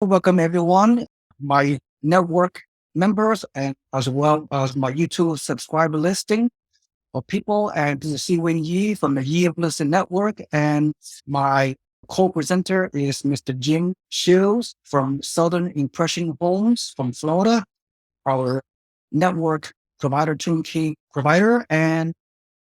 Welcome everyone, my network members, and as well as my YouTube subscriber listing of people. And this is Seewing Yee from the Yee of Listen Network. And my co-presenter is Mr. Jim Sheils from Southern Impression Homes from Florida, our network provider, Turnkey provider. And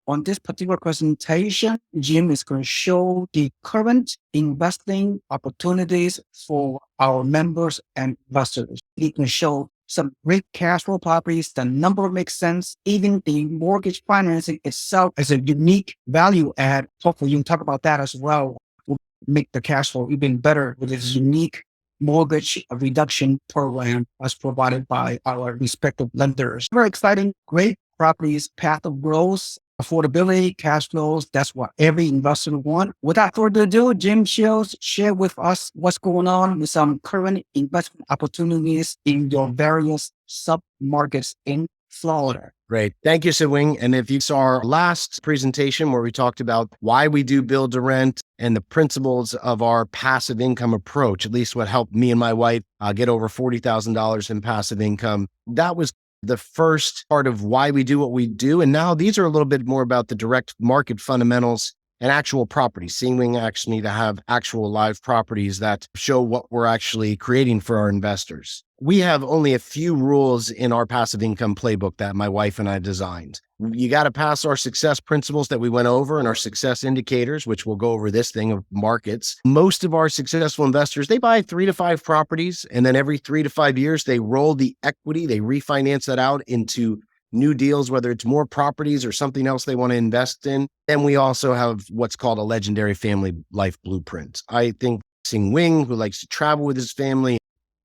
on this particular presentation, Jim is going to show the current investing opportunities for our members and investors. He can show some great cash flow properties. The number makes sense. Even the mortgage financing itself is a unique value add. Hopefully you can talk about that as well. Will make the cash flow even better with this unique mortgage reduction program as provided by our respective lenders. Very exciting, great properties, path of growth, affordability, cash flows. That's what every investor wants. Without further ado, Jim Shields, share with us what's going on with some current investment opportunities in your various sub-markets in Florida. Great. Thank you, Seewing. And if you saw our last presentation where we talked about why we do build to rent and the principles of our passive income approach, at least what helped me and my wife get over $40,000 in passive income, that was the first part of why we do what we do. And now these are a little bit more about the direct market fundamentals and actual properties. Seewing actually need to have actual live properties that show what we're actually creating for our investors. We have only a few rules in our passive income playbook that my wife and I designed. You got to pass our success principles that we went over and our success indicators, which we'll go over this thing of markets. Most of our successful investors, they buy 3 to 5 properties, and then every 3 to 5 years, they roll the equity, they refinance that out into new deals, whether it's more properties or something else they want to invest in. And we also have what's called a legendary family life blueprint. I think Seewing, who likes to travel with his family,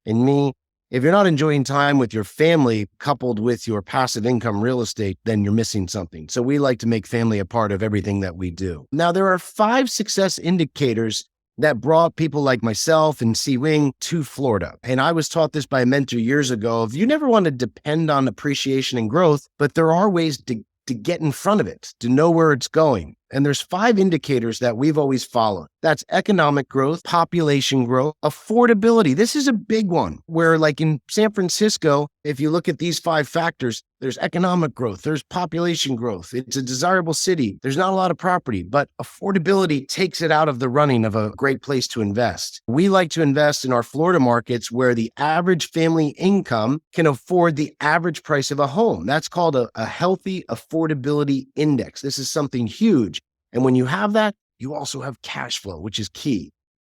and me, if you're not enjoying time with your family coupled with your passive income real estate, then you're missing something. So we like to make family a part of everything that we do. Now, there are 5 success indicators that brought people like myself and Seewing to Florida. And I was taught this by a mentor years ago. If you never want to depend on appreciation and growth, but there are ways to get in front of it, to know where it's going. And there's 5 indicators that we've always followed. That's economic growth, population growth, affordability. This is a big one where, like in San Francisco, if you look at these 5 factors, there's economic growth, there's population growth. It's a desirable city. There's not a lot of property, but affordability takes it out of the running of a great place to invest. We like to invest in our Florida markets where the average family income can afford the average price of a home. That's called a healthy affordability index. This is something huge. And when you have that, you also have cash flow, which is key.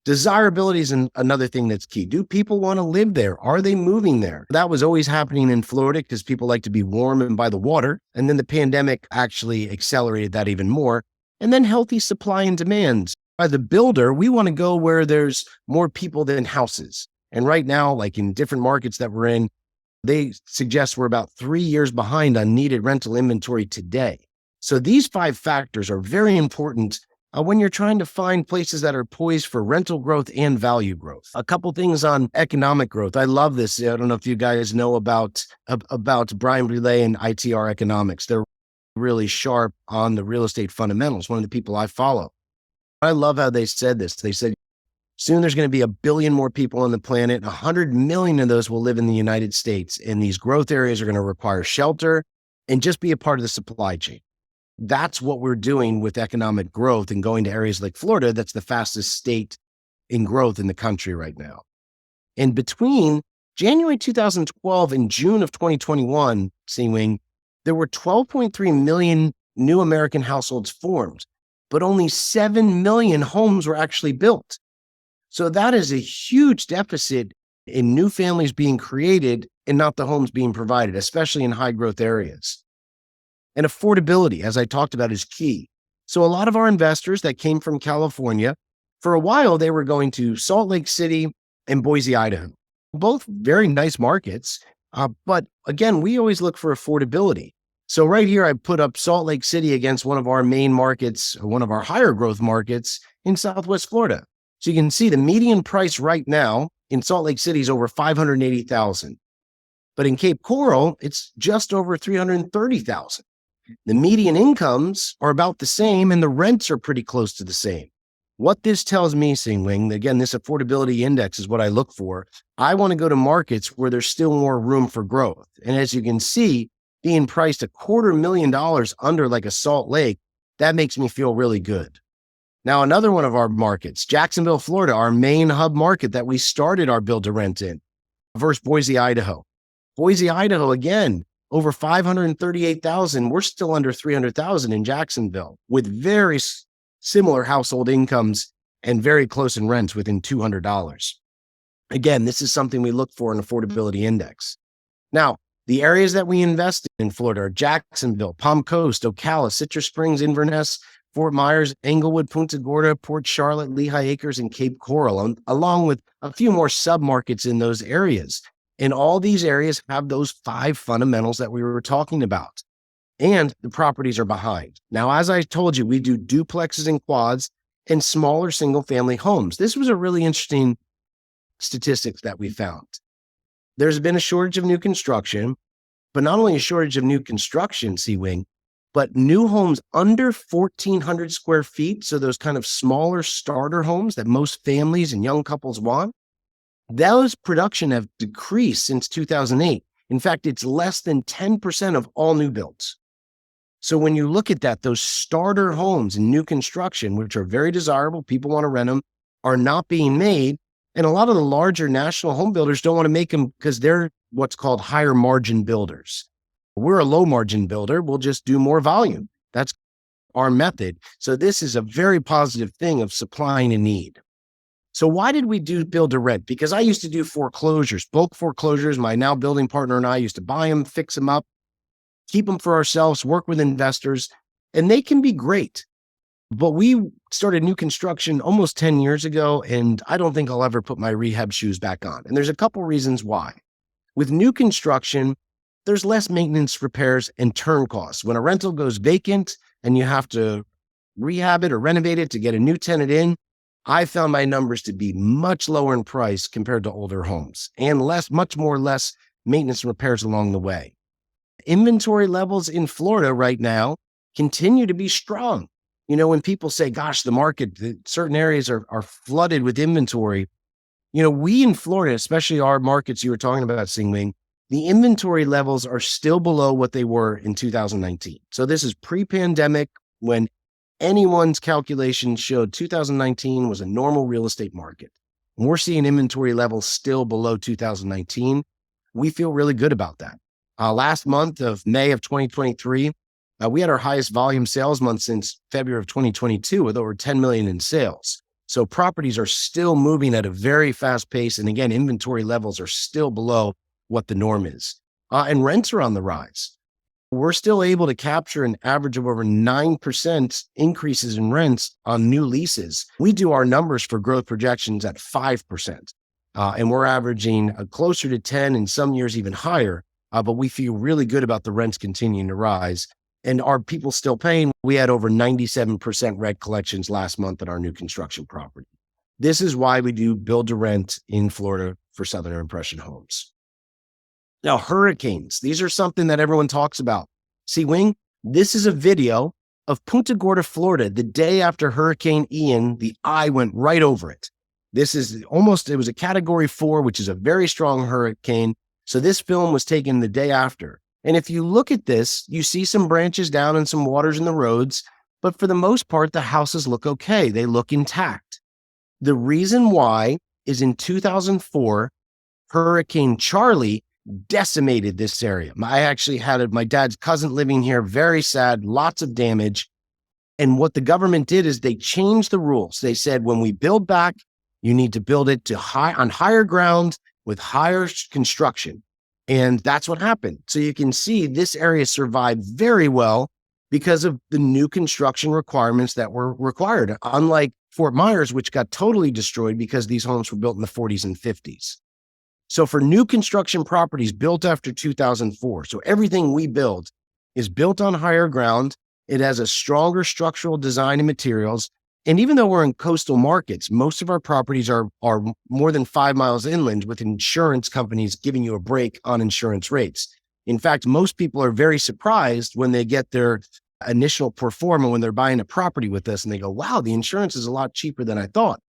Desirability is another thing that's key. Do people want to live there? Are they moving there? That was always happening in Florida because people like to be warm and by the water. And then the pandemic actually accelerated that even more. And then healthy supply and demand. By the builder, we want to go where there's more people than houses. And right now, like in different markets that we're in, they suggest we're about 3 years behind on needed rental inventory today. So these 5 factors are very important when you're trying to find places that are poised for rental growth and value growth. A couple things on economic growth. I love this. I don't know if you guys know about Brian Brulé and ITR Economics. They're really sharp on the real estate fundamentals, one of the people I follow. I love how they said this. They said, soon there's going to be 1 billion more people on the planet. 100 million of those will live in the United States. And these growth areas are going to require shelter and just be a part of the supply chain. That's what we're doing with economic growth and going to areas like Florida. That's the fastest state in growth in the country right now. And between January 2012 and June of 2021, Seewing, there were 12.3 million new American households formed, but only 7 million homes were actually built. So that is a huge deficit in new families being created and not the homes being provided, especially in high growth areas. And affordability, as I talked about, is key. So a lot of our investors that came from California, for a while, they were going to Salt Lake City and Boise, Idaho, both very nice markets. But again, we always look for affordability. So right here, I put up Salt Lake City against one of our main markets, one of our higher growth markets in Southwest Florida. So you can see the median price right now in Salt Lake City is over $580,000. But in Cape Coral, it's just over $330,000. The median incomes are about the same and the rents are pretty close to the same. What this tells me, Seewing, again, this affordability index is what I look for. I want to go to markets where there's still more room for growth. And as you can see, being priced $250,000 under like a Salt Lake, that makes me feel really good. Now, another one of our markets, Jacksonville, Florida, our main hub market that we started our build to rent in, versus Boise, Idaho. Boise, Idaho, again, over 538,000. We're still under 300,000 in Jacksonville with very similar household incomes and very close in rents within $200. Again, this is something we look for in affordability index. Now, the areas that we invest in Florida are Jacksonville, Palm Coast, Ocala, Citrus Springs, Inverness, Fort Myers, Englewood, Punta Gorda, Port Charlotte, Lehigh Acres, and Cape Coral, along with a few more submarkets in those areas. And all these areas have those 5 fundamentals that we were talking about. And the properties are behind. Now, as I told you, we do duplexes and quads and smaller single-family homes. This was a really interesting statistic that we found. There's been a shortage of new construction, but not only a shortage of new construction, Seewing, but new homes under 1,400 square feet, so those kind of smaller starter homes that most families and young couples want, those production have decreased since 2008. In fact, it's less than 10% of all new builds. So when you look at that, those starter homes in new construction, which are very desirable, people want to rent them, are not being made. And a lot of the larger national home builders don't want to make them because they're what's called higher margin builders. We're a low margin builder. We'll just do more volume. That's our method. So this is a very positive thing of supplying a need. So why did we do build to rent? Because I used to do foreclosures, bulk foreclosures. My now building partner and I used to buy them, fix them up, keep them for ourselves, work with investors, and they can be great. But we started new construction almost 10 years ago, and I don't think I'll ever put my rehab shoes back on. And there's a couple reasons why. With new construction, there's less maintenance, repairs, and turn costs. When a rental goes vacant and you have to rehab it or renovate it to get a new tenant in, I found my numbers to be much lower in price compared to older homes and much less maintenance and repairs along the way. Inventory levels in Florida right now continue to be strong. You know, when people say, gosh, the market, certain areas are flooded with inventory, we in Florida, especially our markets you were talking about, Seewing, the inventory levels are still below what they were in 2019. So this is pre-pandemic when anyone's calculations showed 2019 was a normal real estate market. And we're seeing inventory levels still below 2019. We feel really good about that. Last month of May of 2023, we had our highest volume sales month since February of 2022 with over 10 million in sales. So properties are still moving at a very fast pace. And again, inventory levels are still below what the norm is. And rents are on the rise. We're still able to capture an average of over 9% increases in rents on new leases. We do our numbers for growth projections at 5%. And we're averaging closer to 10 and some years even higher. But we feel really good about the rents continuing to rise. And are people still paying? We had over 97% rent collections last month at our new construction property. This is why we do build to rent in Florida for Southern Impression Homes. Now, hurricanes, these are something that everyone talks about. Seewing, this is a video of Punta Gorda, Florida, the day after Hurricane Ian, the eye went right over it. This is it was a category 4, which is a very strong hurricane. So this film was taken the day after. And if you look at this, you see some branches down and some waters in the roads, but for the most part, the houses look okay. They look intact. The reason why is in 2004, Hurricane Charlie decimated this area. I actually had my dad's cousin living here, very sad, lots of damage. And what the government did is they changed the rules. They said, when we build back, you need to build it on higher ground with higher construction. And that's what happened. So you can see this area survived very well because of the new construction requirements that were required, unlike Fort Myers, which got totally destroyed because these homes were built in the 40s and 50s. So for new construction properties built after 2004, so everything we build is built on higher ground. It has a stronger structural design and materials. And even though we're in coastal markets, most of our properties are more than 5 miles inland with insurance companies giving you a break on insurance rates. In fact, most people are very surprised when they get their initial pro forma when they're buying a property with us and they go, wow, the insurance is a lot cheaper than I thought.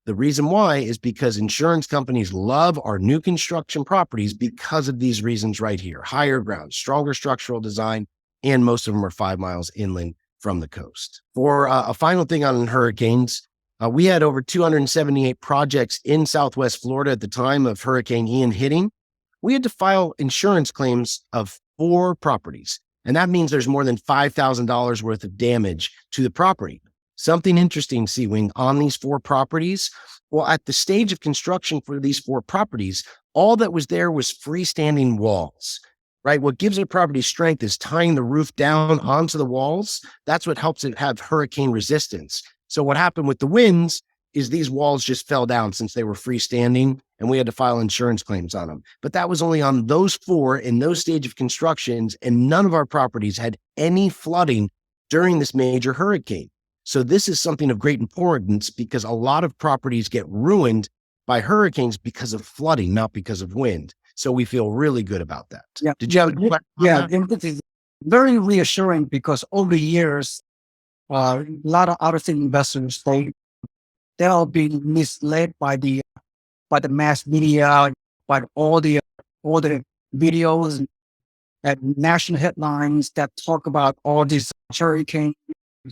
The reason why is because insurance companies love our new construction properties because of these reasons right here: higher ground, stronger structural design, and most of them are 5 miles inland from the coast. For a final thing on hurricanes, we had over 278 projects in Southwest Florida at the time of Hurricane Ian hitting. We had to file insurance claims of 4 properties. And that means there's more than $5,000 worth of damage to the property. Something interesting, Seewing, on these 4 properties. Well, at the stage of construction for these 4 properties, all that was there was freestanding walls, right? What gives a property strength is tying the roof down onto the walls. That's what helps it have hurricane resistance. So what happened with the winds is these walls just fell down since they were freestanding, and we had to file insurance claims on them. But that was only on those 4 in those stage of constructions, and none of our properties had any flooding during this major hurricane. So this is something of great importance because a lot of properties get ruined by hurricanes because of flooding, not because of wind. So we feel really good about that. Yeah. Did you have a question on Yeah, that? and this is very reassuring because over the years, a lot of out-of-state investors, they're being misled by the mass media, by all the videos and national headlines that talk about all these hurricanes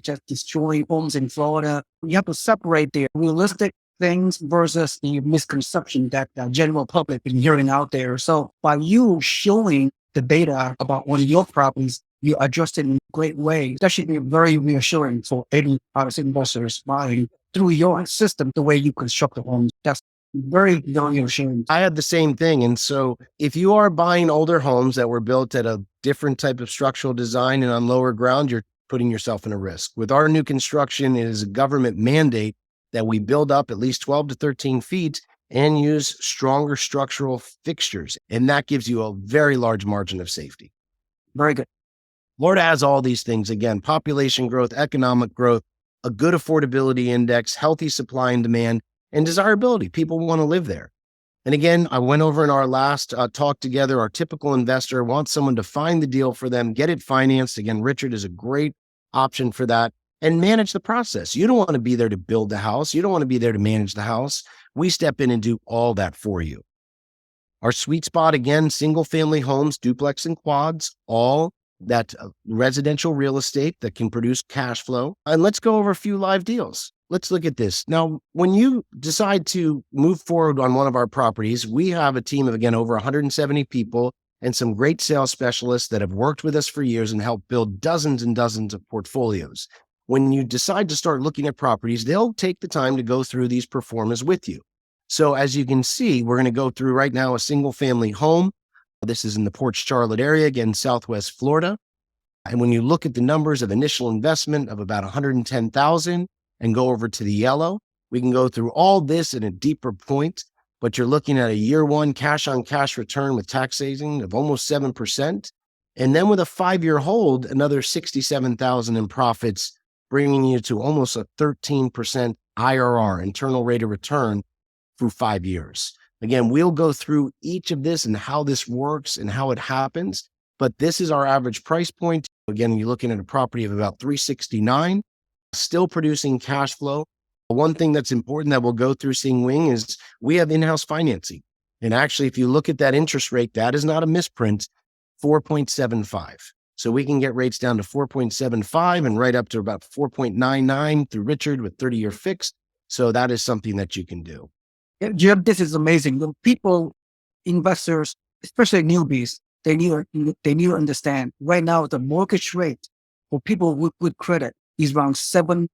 just destroying homes in Florida. You have to separate the realistic things versus the misconception that the general public been hearing out there. So by you showing the data about one of your properties, you adjust it in a great way. That should be very reassuring for any out-of-state investors buying through your system, the way you construct the homes. That's very, very reassuring. I had the same thing. And so if you are buying older homes that were built at a different type of structural design and on lower ground, you're putting yourself in a risk. With our new construction, it is a government mandate that we build up at least 12 to 13 feet and use stronger structural fixtures. And that gives you a very large margin of safety. Very good. Florida has all these things. Again, population growth, economic growth, a good affordability index, healthy supply and demand, and desirability. People want to live there. And again, I went over in our last talk together, our typical investor wants someone to find the deal for them, get it financed. Again, Richard is a great option for that, and manage the process. You don't want to be there to build the house. You don't want to be there to manage the house. We step in and do all that for you. Our sweet spot, again, single family homes, duplex and quads, all that residential real estate that can produce cash flow. And let's go over a few live deals. Let's look at this. Now, when you decide to move forward on one of our properties, we have a team of, again, over 170 people and some great sales specialists that have worked with us for years and helped build dozens and dozens of portfolios. When you decide to start looking at properties, they'll take the time to go through these pro formas with you. So as you can see, we're going to go through right now a single family home. This is in the Port Charlotte area, again, Southwest Florida. And when you look at the numbers of initial investment of about 110,000 and go over to the yellow, we can go through all this in a deeper point, but you're looking at a year 1 cash on cash return with tax saving of almost 7%. And then with a 5-year hold, another 67,000 in profits, bringing you to almost a 13% IRR, internal rate of return, through 5 years. Again, we'll go through each of this and how this works and how it happens, but this is our average price point. Again, you're looking at a property of about $369, still producing cash flow. One thing that's important that we'll go through, Seewing, is we have in-house financing. And actually, if you look at that interest rate, that is not a misprint, 4.75. So we can get rates down to 4.75 and right up to about 4.99 through Richard with 30-year fixed. So that is something that you can do. Yeah, Jim, this is amazing. The people, investors, especially newbies, they need to understand right now the mortgage rate for people with good credit is around 7%.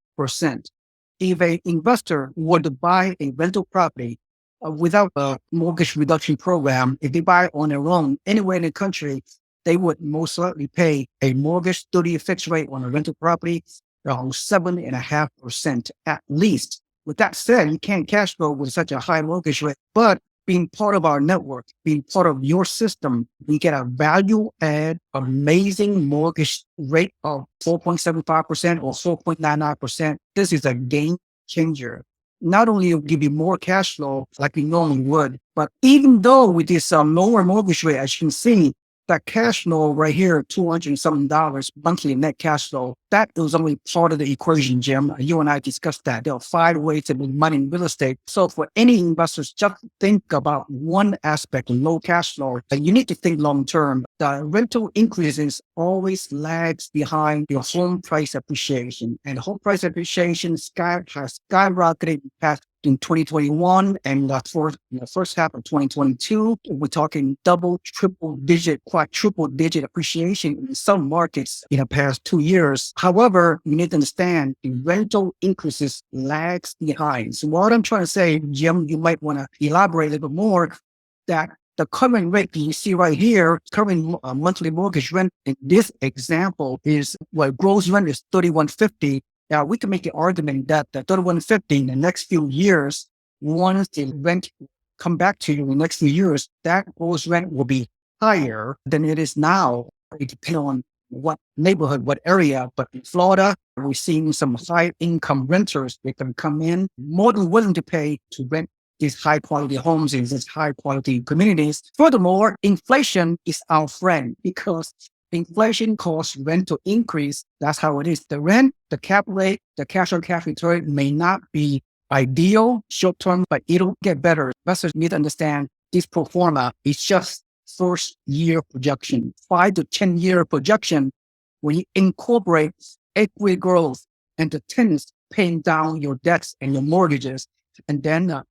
If an investor were to buy a rental property without a mortgage reduction program, if they buy on their own anywhere in the country, they would most likely pay a mortgage 30-year fixed rate on a rental property around 7.5% at least. With that said, you can't cash flow with such a high mortgage rate, but being part of our network, being part of your system, we get a value add, amazing mortgage rate of 4.75% or 4.99%. This is a game changer. Not only will give you more cash flow like we normally would, but even though with this lower mortgage rate, as you can see, that cash flow right here, $200 something monthly net cash flow, that is only part of the equation, Jim. You and I discussed that. There are 5 ways to make money in real estate. So for any investors, just think about one aspect, low cash flow. And you need to think long term. The rental increases always lags behind your home price appreciation. And home price appreciation has skyrocketed in 2021 and the first half of 2022. We're talking double, triple digit, quadruple digit appreciation in some markets in the past 2 years. However, you need to understand the rental increases lags behind. So what I'm trying to say, Jim, you might want to elaborate a little bit more, that the current rate you see right here, current monthly mortgage rent in this example is, gross rent is $3,150. Now, we can make the argument that the $3,150 in the next few years, once the rent come back to you in the next few years, that gross rent will be higher than it is now. It depends on what neighborhood, what area. But in Florida, we're seeing some high income renters. They can come in more than willing to pay to rent these high quality homes in these high quality communities. Furthermore, inflation is our friend because inflation causes rent to increase. That's how it is. The rent, the cap rate, the cash on cash return may not be ideal short term, but it'll get better. Investors need to understand this pro forma is just first year projection, 5 to 10 year projection. When you incorporate equity growth and the tenants paying down your debts and your mortgages, and then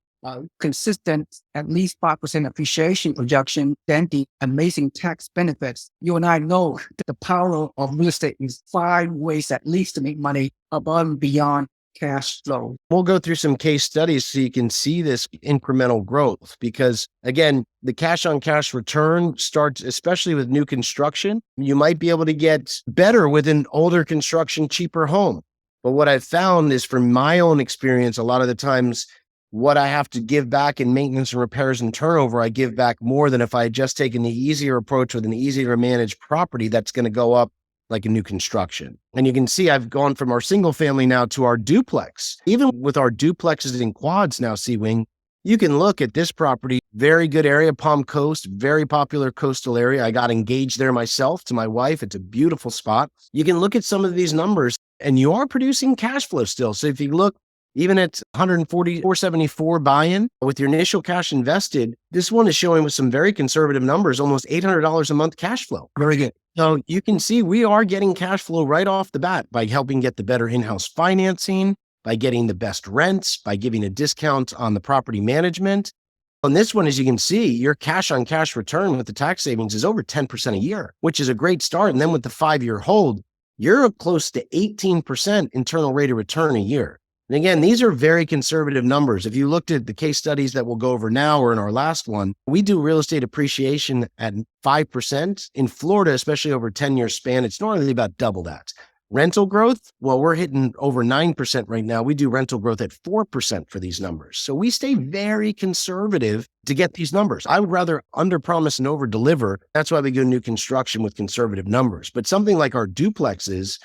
consistent at least 5% appreciation projection, then the amazing tax benefits. You and I know that the power of real estate is 5 ways at least to make money above and beyond cash flow. We'll go through some case studies so you can see this incremental growth because, again, the cash on cash return starts, especially with new construction. You might be able to get better with an older construction, cheaper home. But what I've found is from my own experience, a lot of the times, what I have to give back in maintenance and repairs and turnover, I give back more than if I had just taken the easier approach with an easier to manage property that's going to go up like a new construction. And you can see I've gone from our single family now to our duplex. Even with our duplexes and quads now, Seewing, you can look at this property, very good area, Palm Coast, very popular coastal area. I got engaged there myself to my wife. It's a beautiful spot. You can look at some of these numbers and you are producing cash flow still. So if you look, even at 144.74 buy-in with your initial cash invested, this one is showing with some very conservative numbers, almost $800 a month cash flow. Very good. So you can see we are getting cash flow right off the bat by helping get the better in-house financing, by getting the best rents, by giving a discount on the property management. On this one, as you can see, your cash on cash return with the tax savings is over 10% a year, which is a great start. And then with the 5-year hold, you're close to 18% internal rate of return a year. And again, these are very conservative numbers. If you looked at the case studies that we'll go over now or in our last one, we do real estate appreciation at 5%. In Florida, especially over a 10-year span, it's normally about double that. Rental growth, well, we're hitting over 9% right now. We do rental growth at 4% for these numbers. So we stay very conservative to get these numbers. I would rather underpromise and overdeliver. That's why we do new construction with conservative numbers. But something like our duplexes,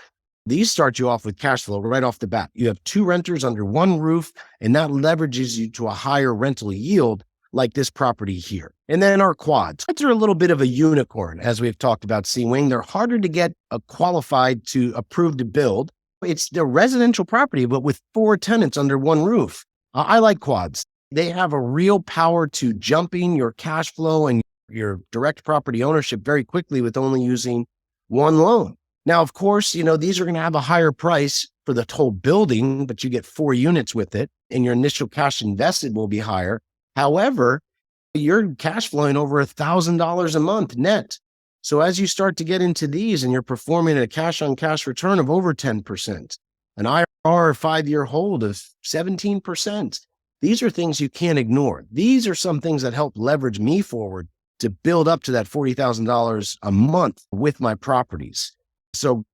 these start you off with cash flow right off the bat. You have 2 renters under 1 roof, and that leverages you to a higher rental yield like this property here. And then our quads. Quads are a little bit of a unicorn, as we've talked about, Seewing. They're harder to get qualified to approve to build. It's the residential property, but with 4 tenants under 1 roof. I like quads. They have a real power to jumping your cash flow and your direct property ownership very quickly with only using 1 loan. Now, of course, these are going to have a higher price for the whole building, but you get 4 units with it and your initial cash invested will be higher. However, you're cash flowing over $1,000 a month net. So as you start to get into these and you're performing a cash on cash return of over 10%, an IRR 5-year hold of 17%, these are things you can't ignore. These are some things that help leverage me forward to build up to that $40,000 a month with my properties. So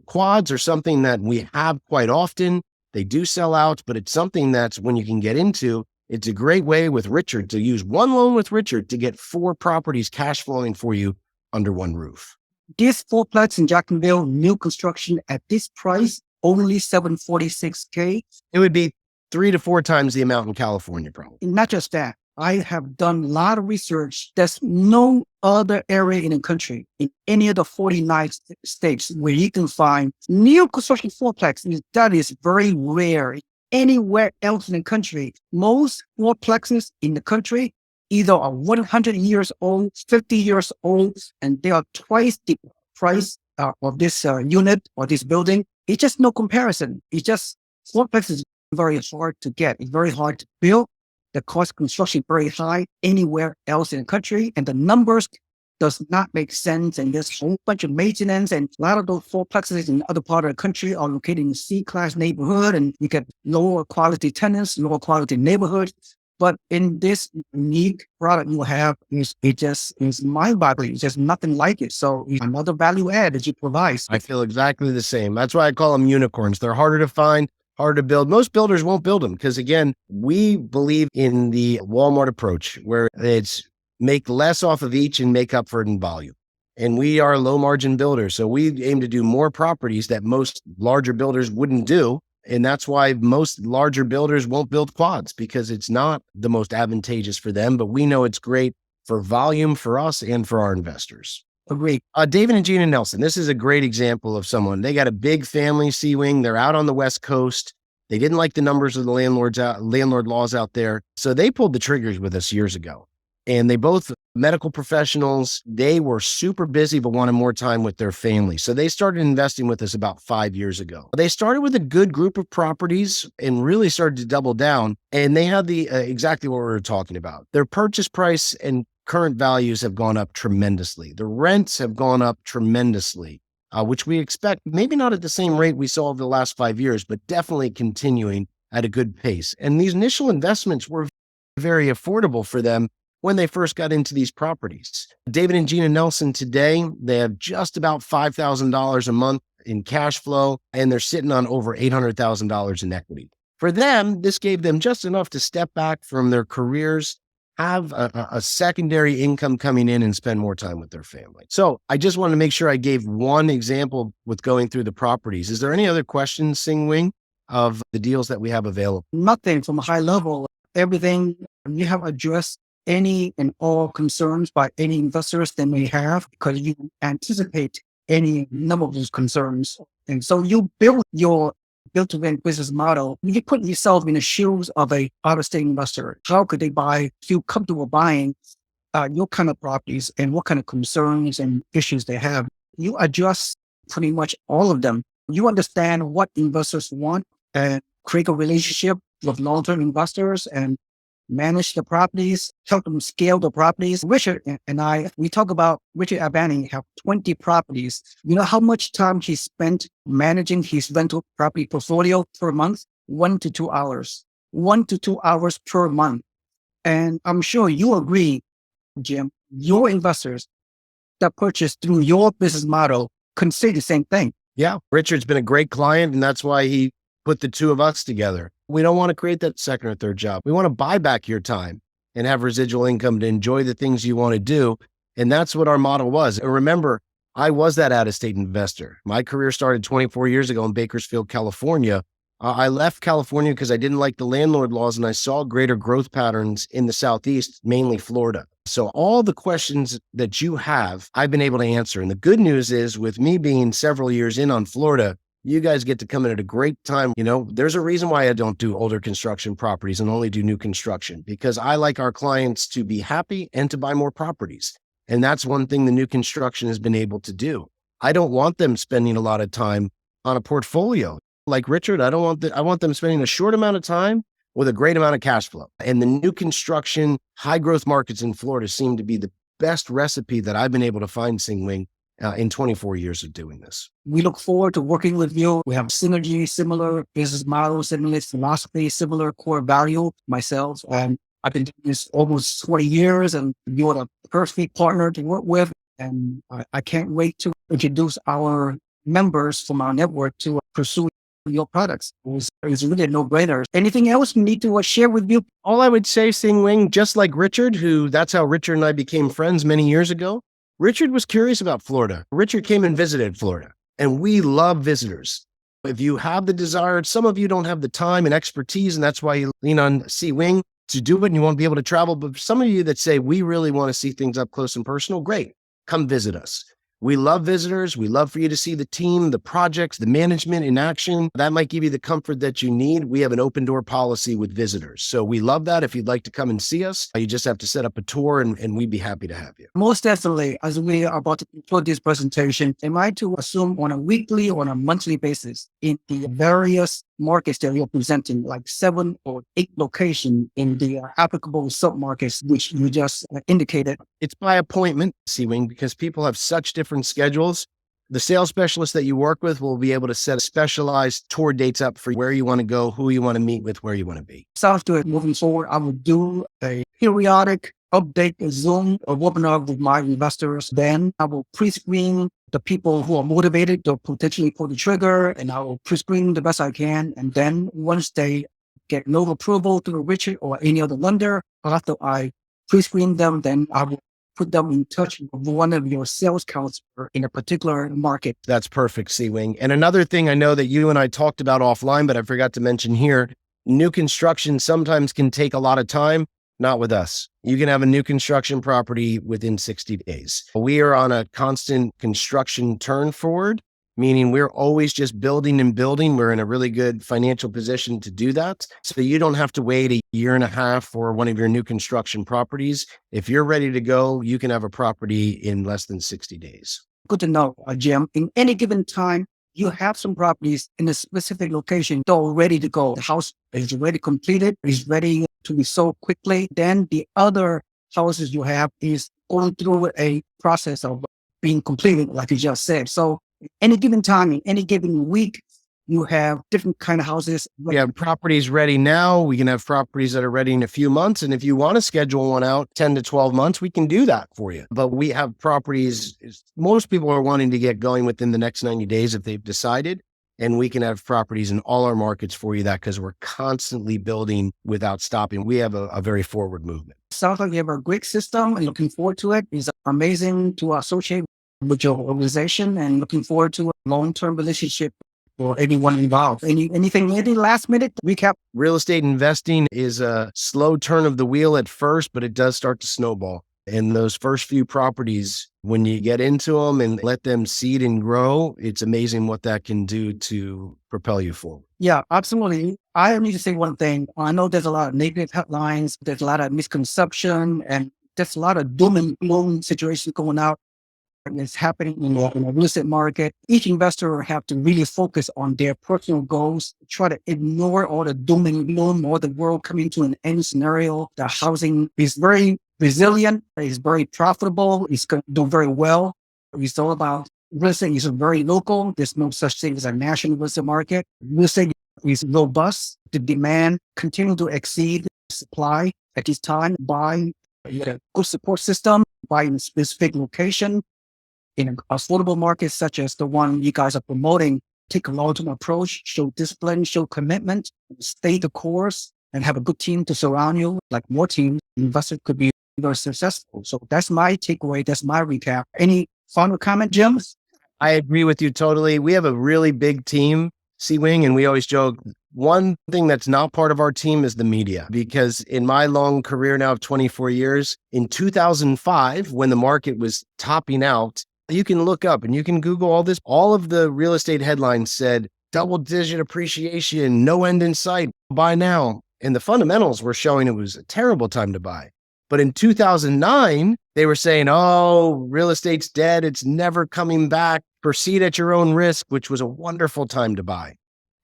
quads are something that we have quite often. They do sell out, but it's something that's when you can get into, it's a great way with Richard to use 1 loan with Richard to get 4 properties cash flowing for you under 1 roof. This 4-plex in Jacksonville, new construction at this price, only $746K. It would be 3 to 4 times the amount in California, probably. And not just that, I have done a lot of research. There's no other area in the country, in any of the 49 states, where you can find new construction fourplexes. That is very rare. Anywhere else in the country, most fourplexes in the country either are 100 years old, 50 years old, and they are twice the price of this unit or this building. It's just no comparison. It's just fourplex is very hard to get. It's very hard to build. The cost of construction is very high anywhere else in the country, and the numbers does not make sense. And there's a whole bunch of maintenance, and a lot of those fourplexes in other part of the country are located in C-class neighborhood, and you get lower quality tenants, lower quality neighborhoods. But in this unique product you have, it just is mind-boggling. It's just nothing like it. So it's another value add that you provide. I feel exactly the same. That's why I call them unicorns. They're harder to find, harder to build. Most builders won't build them because, again, we believe in the Walmart approach where it's make less off of each and make up for it in volume. And we are a low margin builder. So we aim to do more properties that most larger builders wouldn't do. And that's why most larger builders won't build quads, because it's not the most advantageous for them, but we know it's great for volume for us and for our investors. Agreed. David and Gina Nelson, this is a great example of someone. They got a big family, Seewing. They're out on the West Coast. They didn't like the numbers of the landlord laws out there. So they pulled the triggers with us years ago. And they both medical professionals. They were super busy, but wanted more time with their family. So they started investing with us about 5 years ago. They started with a good group of properties and really started to double down. And they had the exactly what we were talking about. Their purchase price and current values have gone up tremendously. The rents have gone up tremendously, which we expect maybe not at the same rate we saw over the last 5 years, but definitely continuing at a good pace. And these initial investments were very affordable for them when they first got into these properties. David and Gina Nelson today, they have just about $5,000 a month in cash flow, and they're sitting on over $800,000 in equity. For them, this gave them just enough to step back from their careers, have a secondary income coming in, and spend more time with their family. So I just wanted to make sure I gave one example with going through the properties. Is there any other questions, Seewing, of the deals that we have available? Nothing from a high level. Everything you have addressed any and all concerns by any investors that may have, because you anticipate any number of those concerns. And so you build your build-to-rent business model. You put yourself in the shoes of a out-of-state investor. How could they buy, feel comfortable buying your kind of properties, and what kind of concerns and issues they have? You address pretty much all of them. You understand what investors want and create a relationship with long-term investors and manage the properties, help them scale the properties. Richard and I, we talk about Richard Abaning have 20 properties. You know how much time he spent managing his rental property portfolio per month? 1 to 2 hours. 1 to 2 hours per month. And I'm sure you agree, Jim, your investors that purchase through your business model can say the same thing. Yeah, Richard's been a great client, and that's why he put the two of us together. We don't want to create that second or third job. We want to buy back your time and have residual income to enjoy the things you want to do. And that's what our model was. And remember, I was that out-of-state investor. My career started 24 years ago in Bakersfield, California. I left California because I didn't like the landlord laws, and I saw greater growth patterns in the Southeast, mainly Florida. So all the questions that you have, I've been able to answer. And the good news is, with me being several years in on Florida, you guys get to come in at a great time. You know, there's a reason why I don't do older construction properties and only do new construction, because I like our clients to be happy and to buy more properties. And that's one thing the new construction has been able to do. I don't want them spending a lot of time on a portfolio. Like Richard, I want them spending a short amount of time with a great amount of cash flow. And the new construction, high growth markets in Florida seem to be the best recipe that I've been able to find, Seewing, in 24 years of doing this. We look forward to working with you. We have synergy, similar business model, similar philosophy, similar core value. Myself, and I've been doing this almost 20 years, and you're the perfect partner to work with. And I can't wait to introduce our members from our network to pursue your products. It's really a no-brainer. Anything else you need to share with you? All I would say, Seewing, just like Richard, that's how Richard and I became friends many years ago. Richard was curious about Florida. Richard came and visited Florida, and we love visitors. If you have the desire, some of you don't have the time and expertise, and that's why you lean on Seewing to do it and you want to be able to travel. But for some of you that say, we really want to see things up close and personal, great. Come visit us. We love visitors. We love for you to see the team, the projects, the management in action. That might give you the comfort that you need. We have an open door policy with visitors. So we love that. If you'd like to come and see us, you just have to set up a tour and we'd be happy to have you. Most definitely, as we are about to conclude this presentation, am I to assume on a weekly or on a monthly basis in the various markets that you're presenting, like 7 or 8 locations in the applicable submarkets, which you just indicated? It's by appointment, Seewing, because people have such different schedules. The sales specialist that you work with will be able to set specialized tour dates up for where you want to go, who you want to meet with, where you want to be. Sounds good. Moving forward, I will do a periodic update, a Zoom or webinar with my investors. Then I will pre-screen the people who are motivated to potentially pull the trigger, and I will pre-screen the best I can. And then once they get no approval through Richard or any other lender, after I pre-screen them, then I will put them in touch with one of your sales counselors in a particular market. That's perfect, Seewing. And another thing I know that you and I talked about offline, but I forgot to mention here, new construction sometimes can take a lot of time. Not with us. You can have a new construction property within 60 days. We are on a constant construction turn forward, meaning we're always just building and building. We're in a really good financial position to do that. So you don't have to wait a year and a half for one of your new construction properties. If you're ready to go, you can have a property in less than 60 days. Good to know, Jim. In any given time, you have some properties in a specific location that are ready to go. The house is already completed, is ready to be sold quickly. Then the other houses you have is going through a process of being completed, like you just said. So any given time, in any given week, you have different kind of houses. We have properties ready now. We can have properties that are ready in a few months. And if you want to schedule one out 10 to 12 months, we can do that for you. But we have properties, most people are wanting to get going within the next 90 days if they've decided. And we can have properties in all our markets for you, that because we're constantly building without stopping. We have a very forward movement. Sounds like you have a great system and looking forward to it. It's amazing to associate with your organization and looking forward to a long-term relationship for anyone involved. Any last minute recap? Real estate investing is a slow turn of the wheel at first, but it does start to snowball. And those first few properties, when you get into them and let them seed and grow, it's amazing what that can do to propel you forward. Yeah, absolutely. I need to say one thing. I know there's a lot of negative headlines. There's a lot of misconception, and there's a lot of doom and gloom situations going out. It's happening in the real estate market. Each investor have to really focus on their personal goals, try to ignore all the doom and gloom, all the world coming to an end scenario. The housing is very resilient, it's very profitable, it's going to do very well. It's all about real estate is very local. There's no such thing as a national real estate market. Real estate is robust. The demand continue to exceed supply at this time. Buy a good support system, buy in a specific location. In an affordable market such as the one you guys are promoting, take a long-term approach, show discipline, show commitment, stay the course, and have a good team to surround you. Like more teams, investors could be very successful. So that's my takeaway. That's my recap. Any final comment, Jim? I agree with you totally. We have a really big team, Seewing, and we always joke, one thing that's not part of our team is the media, because in my long career now of 24 years, in 2005, when the market was topping out, you can look up and you can Google all this. All of the real estate headlines said double-digit appreciation, no end in sight, buy now. And the fundamentals were showing it was a terrible time to buy. But in 2009, they were saying, oh, real estate's dead. It's never coming back. Proceed at your own risk, which was a wonderful time to buy.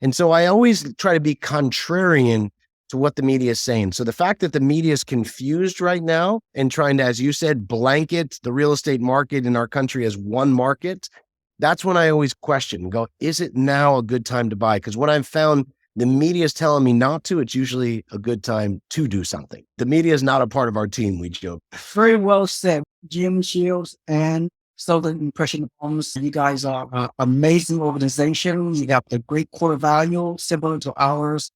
And so I always try to be contrarian to what the media is saying. So the fact that the media is confused right now and trying to, as you said, blanket the real estate market in our country as one market, that's when I always question and go, is it now a good time to buy? Because when I've found the media is telling me not to, it's usually a good time to do something. The media is not a part of our team, we joke. Very well said, Jim, Sheils, and Southern Impression Homes. You guys are an amazing organization. You have a great core value, similar to ours.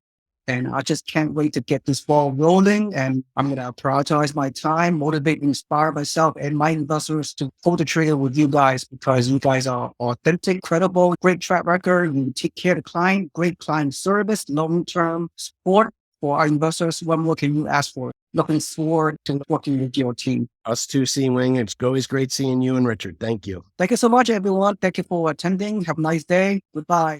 And I just can't wait to get this ball rolling. And I'm going to prioritize my time, motivate, inspire myself and my investors to pull the trigger with you guys, because you guys are authentic, credible, great track record. You take care of the client, great client service, long-term support. for our investors. What more can you ask for? Looking forward to working with your team. Us too, Seewing. It's always great seeing you and Richard. Thank you. Thank you so much, everyone. Thank you for attending. Have a nice day. Goodbye.